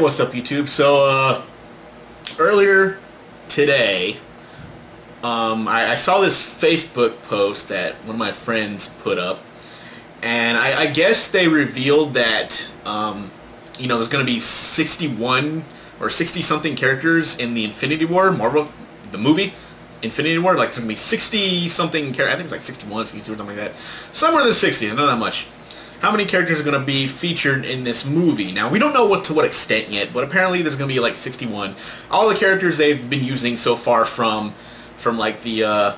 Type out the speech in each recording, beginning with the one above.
what's up YouTube? So, earlier today, I saw this Facebook post that one of my friends put up, and I guess they revealed that, there's going to be 61 or 60-something characters in the Infinity War, Marvel, the movie, Infinity War. Like, there's going to be 60-something characters, I think it's like 61, 62 or something like that. Somewhere in the 60s, not that much. How many characters are going to be featured in this movie? Now, we don't know to what extent yet, but apparently there's going to be like 61. All the characters they've been using so far from like the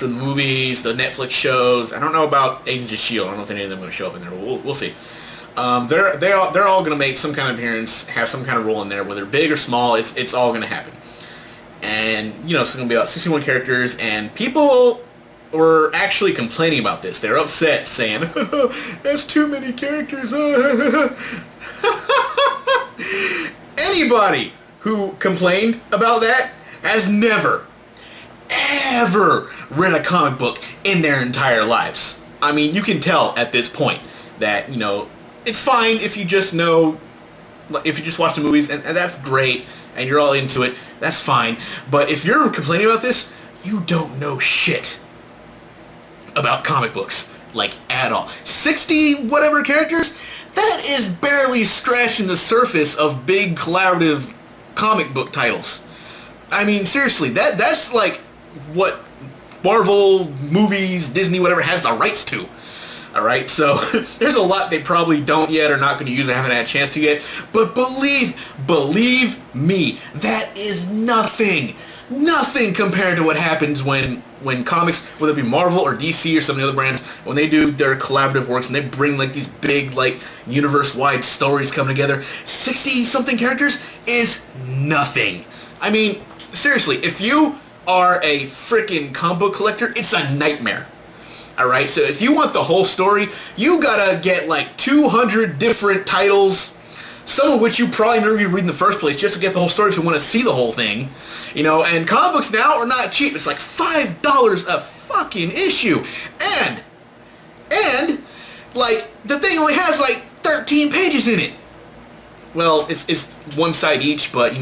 movies, the Netflix shows. I don't know about Agents of S.H.I.E.L.D. I don't know if any of them are going to show up in there, but we'll see. They're all going to make some kind of appearance, have some kind of role in there, whether big or small. It's all going to happen. And, so it's going to be about 61 characters, and people were actually complaining about this. They're upset, saying, that's too many characters. Anybody who complained about that has never, ever read a comic book in their entire lives. I mean, you can tell at this point that, it's fine if you just watch the movies, and that's great, and you're all into it, that's fine. But if you're complaining about this, you don't know shit about comic books, like, at all. 60 whatever characters? That is barely scratching the surface of big collaborative comic book titles. I mean, seriously, that's like what Marvel, movies, Disney, whatever, has the rights to. Alright, so there's a lot they probably don't yet, or not going to use, or haven't had a chance to yet. But believe me, that is nothing compared to what happens when comics, whether it be Marvel or DC or some of the other brands, when they do their collaborative works and they bring like these big, like, universe-wide stories coming together. 60-something characters is nothing. I mean, seriously, if you are a freaking comic book collector, it's a nightmare. Alright, so if you want the whole story, you gotta get like 200 different titles, some of which you probably never even read in the first place, just to get the whole story if you want to see the whole thing. And comic books now are not cheap. It's like $5 a fucking issue. And, like, the thing only has like 13 pages in it. Well, it's one side each, but,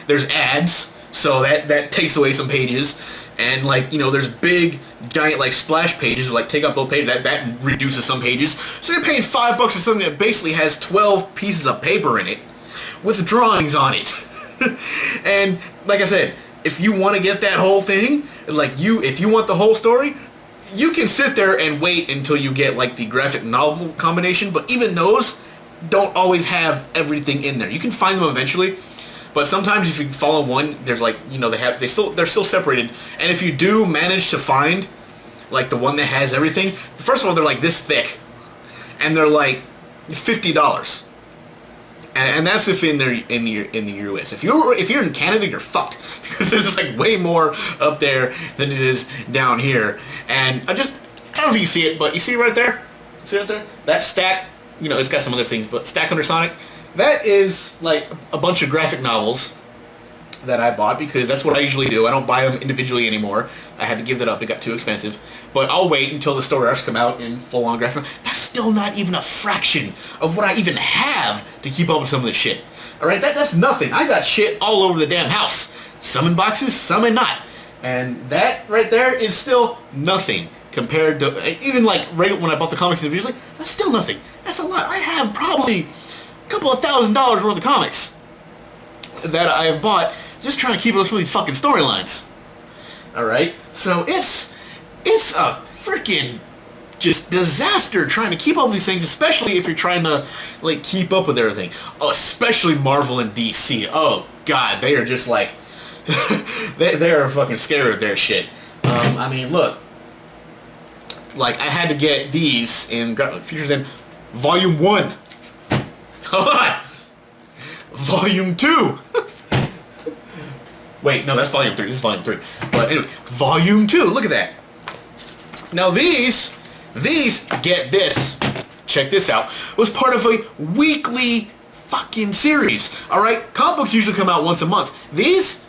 there's ads, so that takes away some pages. And, like, there's big, giant, like, splash pages, like, take up both pages, that reduces some pages. So you're paying $5 for something that basically has 12 pieces of paper in it, with drawings on it. And, like I said, if you want to get that whole thing, like, if you want the whole story, you can sit there and wait until you get, like, the graphic novel combination, but even those don't always have everything in there. You can find them eventually. But sometimes if you follow one, there's like, they're still separated. And if you do manage to find like the one that has everything, first of all, they're like this thick. And they're like $50. And that's if in the US. If you're in Canada, you're fucked. Because this is like way more up there than it is down here. And I don't know if you can see it, but you see right there? See right there? That stack, it's got some other things, but Stack Under Sonic. That is, like, a bunch of graphic novels that I bought, because that's what I usually do. I don't buy them individually anymore. I had to give that up. It got too expensive. But I'll wait until the story arcs come out in full-on graphic. That's still not even a fraction of what I even have to keep up with some of this shit. Alright, that's nothing. I got shit all over the damn house. Some in boxes, some in not. And that right there is still nothing compared to, even like right when I bought the comics individually, that's still nothing. That's a lot. I have probably couple of $1,000s worth of comics that I have bought just trying to keep up with these fucking storylines. Alright? So it's a freaking just disaster trying to keep up with these things, especially if you're trying to, like, keep up with everything. Oh, especially Marvel and DC. Oh god, they are just like they are fucking scared of their shit. I mean, look. Like, I had to get these in features in Volume 1. Hold on! Volume 2! Wait, no, that's Volume 3. This is Volume 3. But anyway, Volume 2. Look at that. Now these, get this. Check this out. Was part of a weekly fucking series. Alright? Comic books usually come out once a month. These,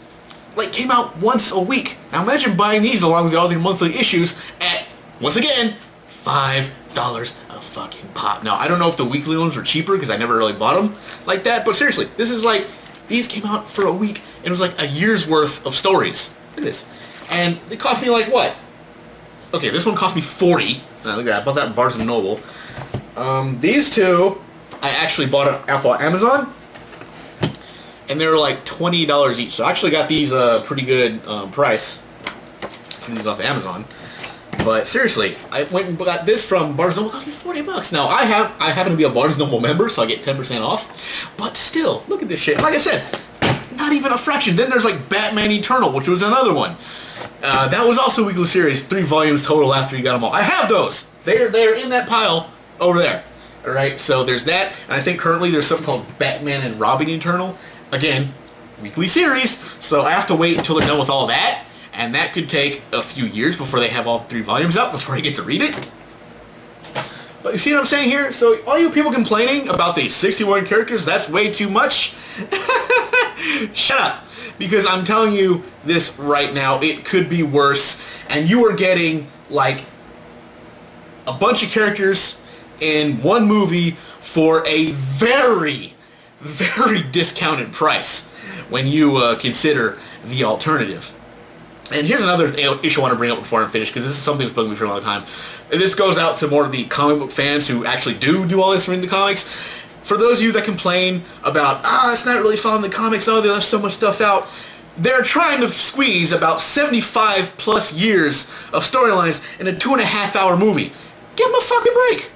like, came out once a week. Now imagine buying these along with all the monthly issues at, once again, $5 a fucking pop. Now, I don't know if the weekly ones were cheaper because I never really bought them like that, but seriously, this is like, these came out for a week and it was like a year's worth of stories. Look at this. And it cost me like what? Okay, this one cost me $40. Now, look at that. I bought that at Barnes & Noble. These two, I actually bought it off of Amazon. And they were like $20 each. So I actually got these pretty good price. These off Amazon. But seriously, I went and got this from Barnes & Noble. It cost me $40. Now, I happen to be a Barnes & Noble member, so I get 10% off. But still, look at this shit. Like I said, not even a fraction. Then there's like Batman Eternal, which was another one. That was also a weekly series, 3 volumes total after you got them all. I have those. They're in that pile over there. All right, so there's that. And I think currently there's something called Batman and Robin Eternal. Again, weekly series. So I have to wait until they're done with all that. And that could take a few years before they have all 3 volumes out before I get to read it. But you see what I'm saying here? So all you people complaining about the 61 characters, that's way too much. Shut up. Because I'm telling you this right now, it could be worse. And you are getting like a bunch of characters in one movie for a very, very discounted price when you consider the alternative. And here's another issue I want to bring up before I'm finished, because this is something that's bugging me for a long time. And this goes out to more of the comic book fans who actually do all this reading the comics. For those of you that complain about, it's not really following the comics, they left so much stuff out. They're trying to squeeze about 75 plus years of storylines in a 2.5 hour movie. Give them a fucking break.